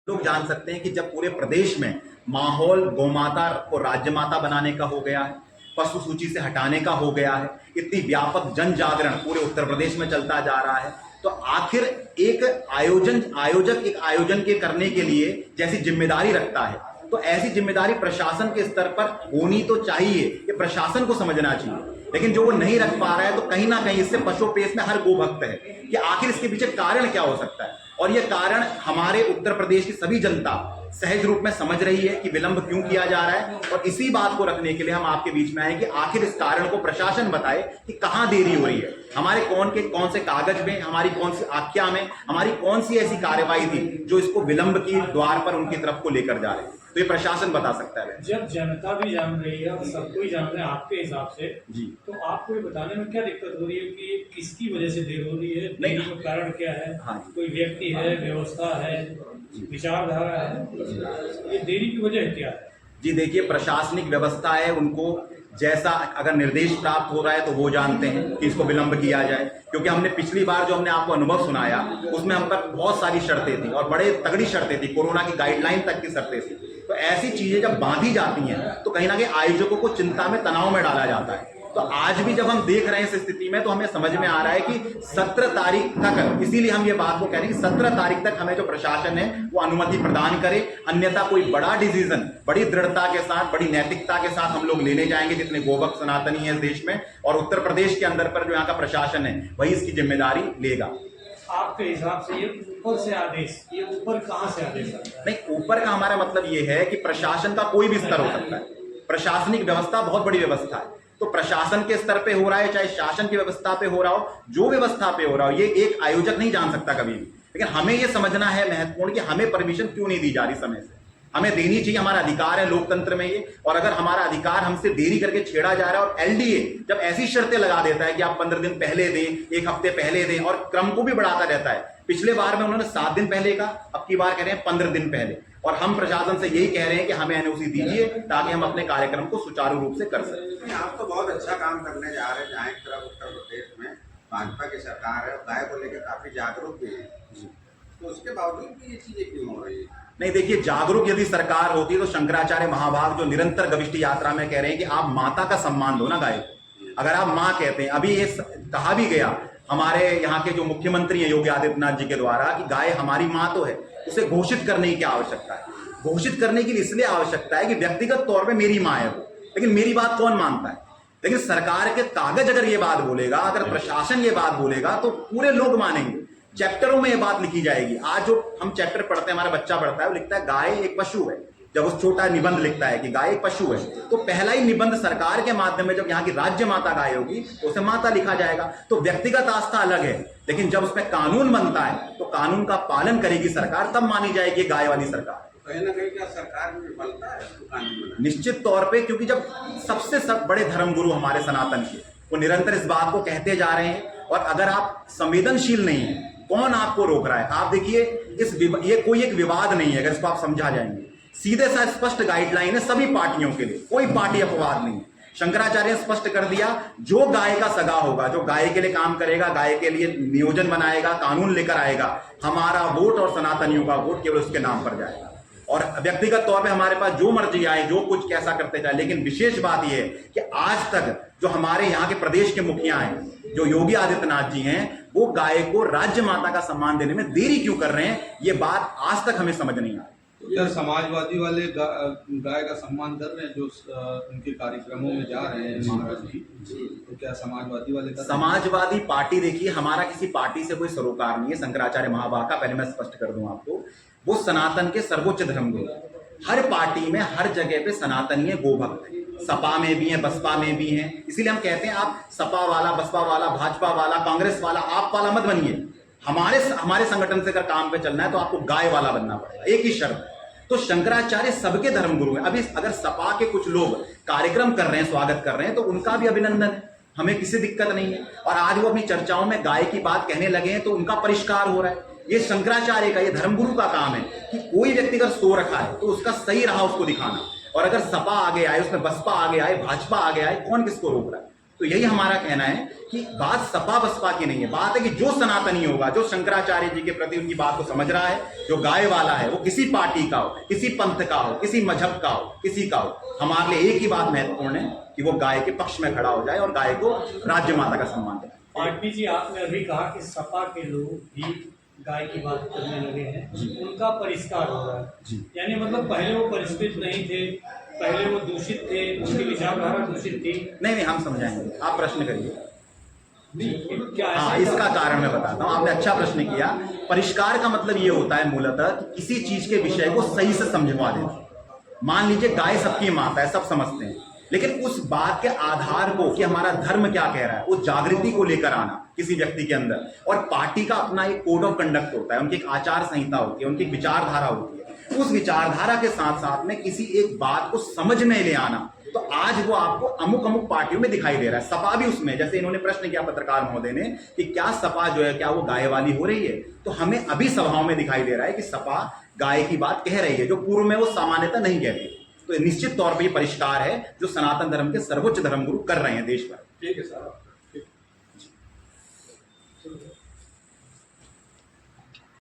लोग जान सकते हैं कि जब पूरे प्रदेश में माहौल गौमाता को राज्य माता बनाने का हो गया है, पशु सूची से हटाने का हो गया है, इतनी व्यापक जन जागरण पूरे उत्तर प्रदेश में चलता जा रहा है, तो आखिर एक आयोजक एक आयोजन के करने के लिए जैसी जिम्मेदारी रखता है, तो ऐसी जिम्मेदारी प्रशासन के स्तर पर होनी तो चाहिए, ये प्रशासन को समझना चाहिए। लेकिन जो वो नहीं रख पा रहा है, तो कहीं ना कहीं इससे पशुपेश में हर गोभक्त है कि आखिर इसके पीछे कारण क्या हो सकता है। और ये कारण हमारे उत्तर प्रदेश की सभी जनता सहज रूप में समझ रही है कि विलंब क्यों किया जा रहा है, और इसी बात को रखने के लिए हम आपके बीच में आए कि आखिर इस कारण को प्रशासन बताए कि कहां देरी हो रही है, हमारे कौन से कागज में, हमारी कौन सी आख्या में, हमारी कौन सी ऐसी कार्यवाही थी जो इसको विलंब की द्वार पर उनकी तरफ को लेकर जा रही है। तो ये प्रशासन बता सकता है। जब जनता भी जान रही है और सब कोई जान रहा है आपके हिसाब से जी, तो आपको ये बताने में क्या दिक्कत हो रही है कि किसकी वजह से देर हो रही है, देरी का कारण क्या है? हाँ, कोई व्यक्ति है, व्यवस्था है, विचारधारा है, ये देरी की वजह क्या है? जी देखिए, प्रशासनिक व्यवस्था है, उनको जैसा अगर निर्देश प्राप्त हो रहा है तो वो जानते हैं कि इसको विलंब किया जाए, क्योंकि हमने पिछली बार जो हमने आपको अनुभव सुनाया उसमें हम पर बहुत सारी शर्तें थी और बड़े तगड़ी शर्तें थी, कोरोना की गाइडलाइन तक की शर्तें थी। तो ऐसी चीजें जब बांधी जाती हैं तो कहीं ना कहीं आयोजकों को चिंता में, तनाव में डाला जाता है। तो आज भी जब हम देख रहे हैं इस स्थिति में, तो हमें समझ में आ रहा है कि 17 तारीख तक, इसीलिए हम ये बात को कह रहे हैं कि 17 तारीख तक हमें जो प्रशासन है वो अनुमति प्रदान करे, अन्यथा कोई बड़ा डिसीजन बड़ी दृढ़ता के साथ, बड़ी नैतिकता के साथ हम लोग लेने जाएंगे, जितने गोभक्त सनातनी है इस देश में, और उत्तर प्रदेश के अंदर पर जो यहाँ का प्रशासन है वही इसकी जिम्मेदारी लेगा। आपके हिसाब से ये ऊपर से आदेश, ये ऊपर कहां से आदेश आता है? नहीं, ऊपर का हमारा मतलब ये है कि प्रशासन का कोई भी स्तर हो सकता है, प्रशासनिक व्यवस्था बहुत बड़ी व्यवस्था है, तो प्रशासन के स्तर पे हो रहा है, चाहे शासन की व्यवस्था पे हो रहा हो, जो व्यवस्था पे हो रहा हो, ये एक आयोजक नहीं जान सकता कभी भी। लेकिन हमें ये समझना है महत्वपूर्ण कि हमें परमिशन क्यों नहीं दी जा रही समय से, हमें देनी चाहिए, हमारा अधिकार है लोकतंत्र में ये। और अगर हमारा अधिकार हमसे देरी करके छेड़ा जा रहा है, और एलडीए जब ऐसी शर्तें लगा देता है कि आप 15 दिन पहले दें, 1 हफ्ते पहले दें, और क्रम को भी बढ़ाता रहता है, पिछले बार में उन्होंने 7 दिन पहले का, अब की बार कह रहे हैं 15 दिन पहले, और हम प्रशासन से यही कह रहे हैं कि हमें एनओसी दीजिए ताकि हम अपने कार्यक्रम को सुचारू रूप से कर सकें। आप तो बहुत अच्छा काम करने जा रहे हैं, जहाँ एक तरफ उत्तर प्रदेश में भाजपा की सरकार है, गाय को लेकर काफी जागरूक भी है, तो उसके बावजूद भी ये चीजें क्यों हो रही है? नहीं देखिए, जागरूक यदि सरकार होती तो शंकराचार्य महाभाग जो निरंतर गविष्टि यात्रा में कह रहे हैं कि आप माता का सम्मान दो ना गाय को, अगर आप माँ कहते हैं, अभी ये कहा भी गया हमारे यहाँ के जो मुख्यमंत्री हैं योगी आदित्यनाथ जी के द्वारा कि गाय हमारी माँ तो है, उसे घोषित करने की क्या आवश्यकता है? घोषित करने की इसलिए आवश्यकता है कि व्यक्तिगत तौर पे मेरी माँ है वो, लेकिन मेरी बात कौन मानता है? लेकिन सरकार के कागज अगर ये बात बोलेगा, अगर प्रशासन ये बात बोलेगा, तो पूरे लोग मानेंगे, चैप्टरों में ये बात लिखी जाएगी। आज जो हम चैप्टर पढ़ते हैं, हमारा बच्चा पढ़ता है, वो लिखता है गाय एक पशु है, जब उस छोटा निबंध लिखता है कि गाय एक पशु है, तो पहला ही निबंध सरकार के माध्यम में जब यहाँ की राज्य माता गाय होगी तो उसे माता लिखा जाएगा। तो व्यक्तिगत आस्था अलग है, लेकिन जब उसमें कानून बनता है तो कानून का पालन करेगी सरकार, तब मानी जाएगी गाय वाली सरकार। कहीं ना कहीं क्या सरकार में विफलता है इसको कानून बनाने? निश्चित तौर पे, क्योंकि जब सबसे बड़े धर्मगुरु हमारे सनातन के, वो निरंतर इस बात को कहते जा रहे हैं, और अगर आप संवेदनशील नहीं है, कौन आपको रोक रहा है? आप देखिए, ये कोई एक विवाद नहीं है, अगर इसको आप समझा जाएंगे, सीधे सा स्पष्ट गाइडलाइन है सभी पार्टियों के लिए, कोई पार्टी अपवाद नहीं है। शंकराचार्य ने स्पष्ट कर दिया, जो गाय का सगा होगा, जो गाय के लिए काम करेगा, गाय के लिए नियोजन बनाएगा, कानून लेकर आएगा, हमारा वोट और सनातनियों का वोट केवल उसके नाम पर जाएगा। और व्यक्तिगत तौर पे हमारे पास जो मर्जी आए, जो कुछ कैसा करते जाए, लेकिन विशेष बात यह है कि आज तक जो हमारे यहाँ के प्रदेश के मुखिया हैं, जो योगी आदित्यनाथ जी हैं, वो गाय को राज्य माता का सम्मान देने में देरी क्यों कर रहे हैं, ये बात आज तक हमें समझ नहीं आई। यार, समाजवादी वाले गाय का सम्मान कर रहे हैं, जो उनके कार्यक्रमों में जा रहे हैं महाराज जी, तो क्या समाजवादी वाले का? समाजवादी पार्टी, देखिए, हमारा किसी पार्टी से कोई सरोकार नहीं है। शंकराचार्य महाभाग का, पहले मैं स्पष्ट कर दूं आपको, वो सनातन के सर्वोच्च धर्मगुरु, हर पार्टी में हर जगह पे सनातनी है, गोभक्त है, सपा में भी है, बसपा में भी है। इसीलिए हम कहते हैं आप सपा वाला, बसपा वाला, भाजपा वाला, कांग्रेस वाला, आप वाला मत बनिए। हमारे संगठन से अगर काम पे चलना है तो आपको गाय वाला बनना पड़ेगा, एक ही शर्त। तो शंकराचार्य सबके धर्मगुरु हैं। अभी अगर सपा के कुछ लोग कार्यक्रम कर रहे हैं, स्वागत कर रहे हैं, तो उनका भी अभिनंदन है, हमें किसी दिक्कत नहीं है। और आज वो अपनी चर्चाओं में गाय की बात कहने लगे हैं, तो उनका परिष्कार हो रहा है। ये शंकराचार्य का, ये धर्मगुरु का काम है कि कोई व्यक्ति अगर सो रखा है तो उसका सही रहा उसको दिखाना, और अगर सपा आगे आए, उसमें बसपा आगे आए, भाजपा आगे आए, कौन किसको रोक रहा है? तो तो यही हमारा कहना है कि बात सपा बसपा की नहीं है, बात है कि जो सनातनी होगा, जो शंकराचार्य जी के प्रति उनकी बात को समझ रहा है, जो गाय वाला है, वो किसी पार्टी का हो, किसी पंथ का हो, किसी मजहब का हो, किसी का हो, हमारे लिए एक ही बात महत्वपूर्ण है कि वो गाय के पक्ष में खड़ा हो जाए और गाय को राज्य माता का सम्मान दे। पाटनी जी, आपने अभी कहा कि सपा के लोग भी गाय की बात करने लगे हैं, उनका परिष्कार हो रहा है, यानी मतलब पहले वो परिष्कृत नहीं थे, पहले वो दूषित थे, उनकी विचारधारा दूषित थी। नहीं, हम समझाएंगे, आप प्रश्न करिए। क्या हाँ, इसका कारण मैं बताता हूँ, आपने अच्छा प्रश्न किया। परिष्कार का मतलब ये होता है मूलतः कि किसी चीज के विषय को सही से समझवा देना। मान लीजिए गाय सबकी माता है, सब समझते हैं, लेकिन उस बात के आधार को कि हमारा धर्म क्या कह रहा है, उस जागृति को लेकर आना किसी व्यक्ति के अंदर। और पार्टी का अपना एक कोड ऑफ कंडक्ट होता है, उनकी एक आचार संहिता होती है, उनकी एक विचारधारा होती है। उस विचारधारा के साथ साथ में किसी एक बात को समझ में ले आना, तो आज वो आपको अमुक अमुक पार्टियों में दिखाई दे रहा है। सपा भी उसमें, जैसे इन्होंने प्रश्न किया पत्रकार महोदय ने कि क्या सपा जो है क्या वो गाय वाली हो रही है, तो हमें अभी सभाओं में दिखाई दे रहा है कि सपा गाय की बात कह रही है, जो पूर्व में वो सामान्यतः नहीं कहती। तो निश्चित तौर पर ये परिष्कार है जो सनातन धर्म के सर्वोच्च धर्मगुरु कर रहे हैं देश भर। ठीक है सर।